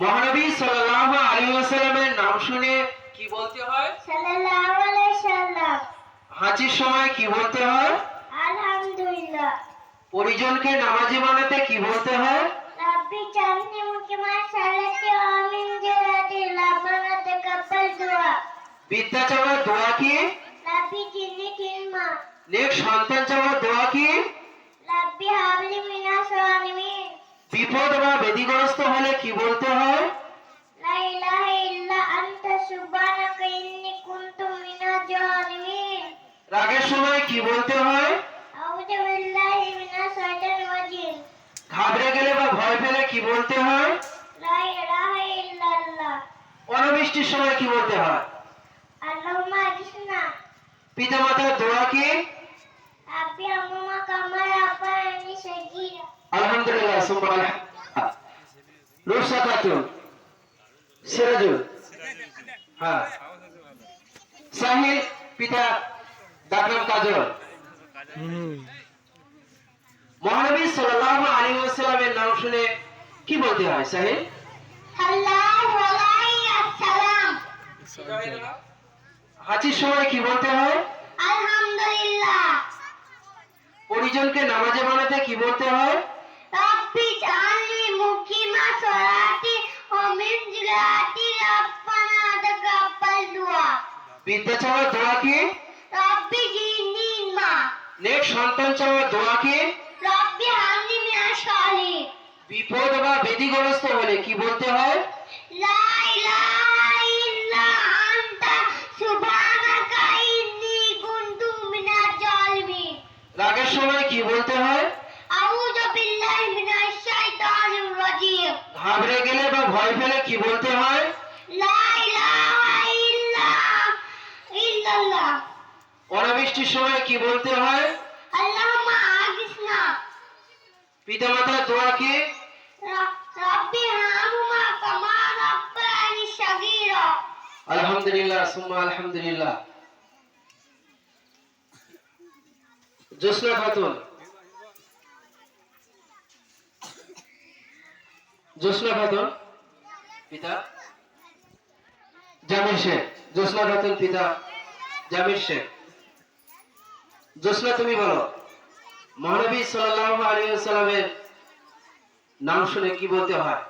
মহানবী সাল্লাল্লাহু আলাইহি ওয়াসাল্লামের নাম শুনে কি বলতে হয়? সাল্লাল্লাহু আলাইহি সাল্লাম। হাঁচির সময় কি বলতে হয়? আলহামদুলিল্লাহ। পরিজনকে নামাজি বানাতে কি বলতে হয়? রাব্বি জাআলনি মুকিমা সালাতি ওয়া মিন যুররিয়াতি রাব্বানা তাকাব্বাল দুআ। বিদ্যা চাওয়ার দোয়া কি? রাব্বি জিদনি ইলমা। নেক সন্তান চাওয়ার দোয়া কি? রাব্বি হাবলি মিনাস সালিমিন। বিপদ বা ব্যাধিগ্রস্ত হলে কি বলতে হয়? লা ইলাহা ইল্লা আনতা সুবহানাকা ইন্নী কুনতু মিনাজ জালিমিন। রাগের সময় কি বলতে হয়? আউযু বিল্লাহি মিনাশ শাইতানির রাজিম। ঘাবড়ে গেলে বা ভয় পেলে কি বলতে হয়? লা ইলাহা ইল্লাল্লাহ। অনাবৃষ্টির সময় কি বলতে হয়? আল্লাহুম্মা আগিসনা। পিতামাতার দোয়া কি? রাব্বি আম্মা কামা রাব্বানি সাগীরা। আলহামদুলিল্লাহ সুবহান আল্লাহ। রুশা খাতুন, সিরাজুল, হ্যাঁ, সাহিল, পিতা ডাকনাম কাজল। মহানবী সাল্লাল্লাহু আলাইহি ওয়াসাল্লামের নাম শুনে কি বলতে হয় সাহিল? সাল্লাল্লাহু আলাইহি আসসালাম। হাঁচির সময় কি বলতে হয়? আলহামদুলিল্লাহ। পরিজনকে নামাজে বানাতে কি বলতে হয়? রাব্বি জাআলনি মুকিমা সালাতি ওয়া মিন যুররিয়াতি রাব্বানা তাকাব্বাল দুআ। বিদ্যা চাওয়ার দোয়া কি? রাব্বি জিদনি ইলমা। নেক সন্তান চাওয়ার দোয়া কি? রাব্বি হাবলি মিনাশ সালিহিন। বিপদ বা ব্যাধিগ্রস্ত হলে কি বলতে হয়? লা ইলাহা ইল্লা আনতা সুবহানাকা ইন্নী কুনতু মিনাজ জালিমিন। রাগের সময় কি বলতে হয়? আউযু বিল্লাহি মিনাশ শাইতানির রাজিম। ঘাবড়ে গেলে বা ভয় পেলে কি বলতে হয়? লা ইলাহা ইল্লাল্লাহ। অনাবৃষ্টির সময় কি বলতে হয়? আল্লাহুম্মা আগিসনা। পিতামাতার দোয়া কি? রাব্বি হামহুমা কামা রাব্বানি সাগীরা। আলহামদুলিল্লাহ সুম্মা আলহামদুলিল্লাহ। জোসনা খাতুন, জোসনা খাতুন, পিতা জামির শেখ। জোসনা খাতুন, পিতা জামির শেখ। জোসনা তুমি বলো, মহানবী সাল্লাল্লাহু আলাইহি ওয়াসাল্লামের নাম শুনে কি বলতে হয়?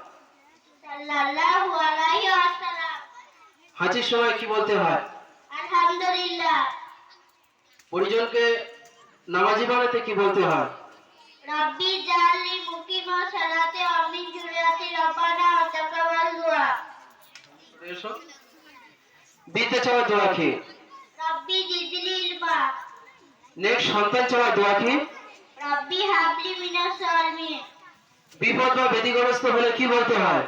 সাল্লাল্লাহু আলাইহি ওয়াসাল্লাম। হাঁচির সময় কি বলতে হয়? আলহামদুলিল্লাহ। পরিজনকে নামাজি বানাতে কি বলতে হয়? রাব্বি জাআলনি মুকিমা সালাতি ওয়া মিন যুররিয়াতি রাব্বানা তাকাব্বাল দুআ। বিদ্যা চাওয়ার দোয়া কি? রাব্বি জিদনি ইলমা। নেক সন্তান চাওয়ার দোয়া কি? রাব্বি হাবলি মিনাস সালিমিন। বিপদ বা ব্যাধিগ্রস্ত হলে কি বলতে হয়?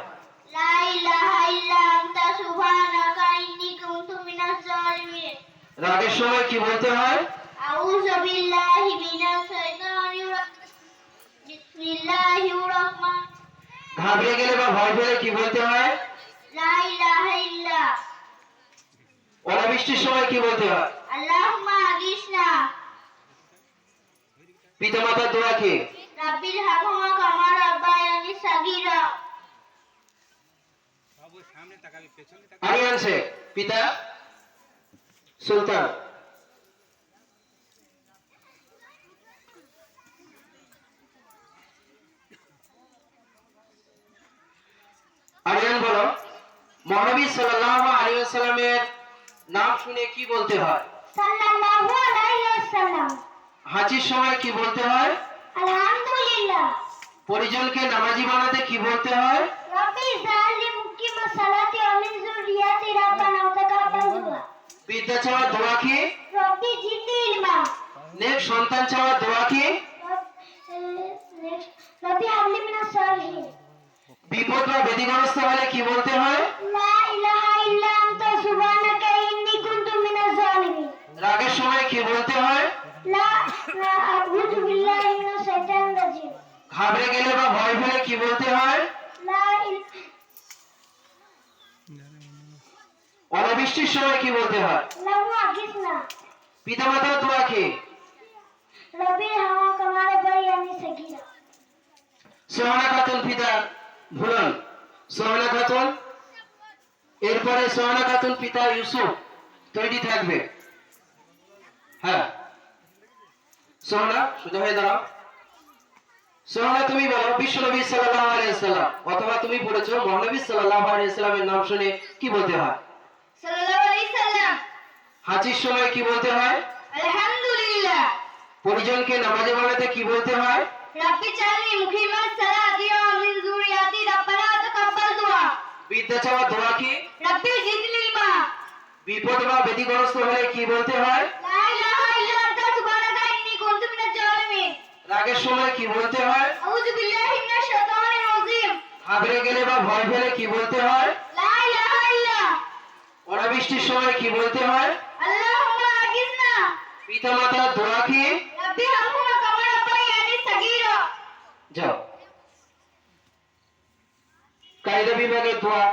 লা ইলাহা ইল্লা আনতা সুবহানাকা ইন্নী কুনতু মিনাজ জালিমিন। রাগের সময় কি বলতে হয়? আউযু বিল্লাহি মিনাশ শাইতানির রাজিম। বিসমিল্লাহির রাহমানির রাহিম। ঘাবড়ে গেলে বা ভয় পেলে কি বলতে হয়? লা ইলাহা ইল্লা। অনাবৃষ্টির সময় কি বলতে হয়? আল্লাহুম্মা আগিসনা। পিতামাতার দোয়া কি? রাব্বিল হামহুমা কামা রাব্বায়ানি সাগীরা। আরিয়ান শেখ, পিতা সুলতান। আরিয়ান বলো, মহানবী সাল্লাল্লাহু আলাইহি ওয়াসাল্লামের নাম শুনে কি বলতে হয়? সাল্লাল্লাহু আলাইহি ওয়াসাল্লাম। হাঁচির সময় কি বলতে হয়? আলহামদুলিল্লাহ। পরিজনকে নামাজি বানাতে কি বলতে হয়? রাব্বি জাআলনি মুকিমা সালাতি ওয়া মিন যুররিয়াতি রাব্বানা তাকাব্বাল দুআ। বিদ্যা চাওয়ার দোয়া কি? রাব্বি জিদনি ইলমা। নেক সন্তান চাওয়ার দোয়া কি? রাব্বি হাবলি মিনাস সালিহিন। বিপদ বা ব্যাধিগ্রস্ত হলে কি বলতে হয়? লা ইলাহা ইল্লা আনতা সুবহানাকা ইন্নী কুনতু মিনাজ জালিমিন। রাগের সময় কি বলতে হয়? আউযু বিল্লাহি মিনাশ শাইতানির রাজিম। ঘাবড়ে গেলে বা ভয় পেলে কি বলতে হয়? অনাবৃষ্টির সময় কি বলতে হয়? আল্লাহুম্মা আগিসনা। পিতামাতার দোয়া কি? রাব্বি হামহুমা কামা রাব্বায়ানি সাগীরা। সোহানা খাতুন পিতার ভুলন সোহানা খাতুন, এরপরে সোহানা খাতুন পিতা ইউসুফ তৈরি থাকবে। হ্যাঁ সোহানা সোজা হয়ে দাঁড়াও। সোহানা তুমি বলো বিশ্বনবী সাল্লাল্লাহু আলাইহি সাল্লাম, অথবা তুমি পড়েছো মহানবী সাল্লাল্লাহু আলাইহি সাল্লামের নাম শুনে কি বলতে হয়? সাল্লাল্লাহু আলাইহি সাল্লাম। হাজির সময় কি বলতে হয়? আলহামদুলিল্লাহ। পরিজনকে নামাজে বানাতে কি বলতে হয়? রাব্বি জাআলনি মুকিমাস সালাতি ওয়া মিন যুররিয়াতি রাব্বানা তাকাব্বাল দুআ। বিদ্যা চাওয়া দোয়া কি? রাব্বি জিদনি ইলমা। বিপদ বা ব্যতিগ্রস্ত হলে কি বলতে হয়? লা ইলাহা ইল্লা আনতা সুবহানাকা ইন্নী কুনতু মিনাজ জালিমিন। রাগের সময় কি বলতে হয়? আউযু বিল্লাহি মিনাশ শাইতানির রাজিম। ঘাবড়ে গেলে বা ভয় পেলে কি বলতে হয়? লা ইলাহা ইল্লা। অনাবৃষ্টির সময় কি বলতে হয়? আল্লাহুম্মা আগিসনা। পিতামাতার দোয়া কি? রাব্বি হারহামহুমা কামা রাব্বায়ানি সাগীরা। যাও কায়দা বিভাগের দোয়া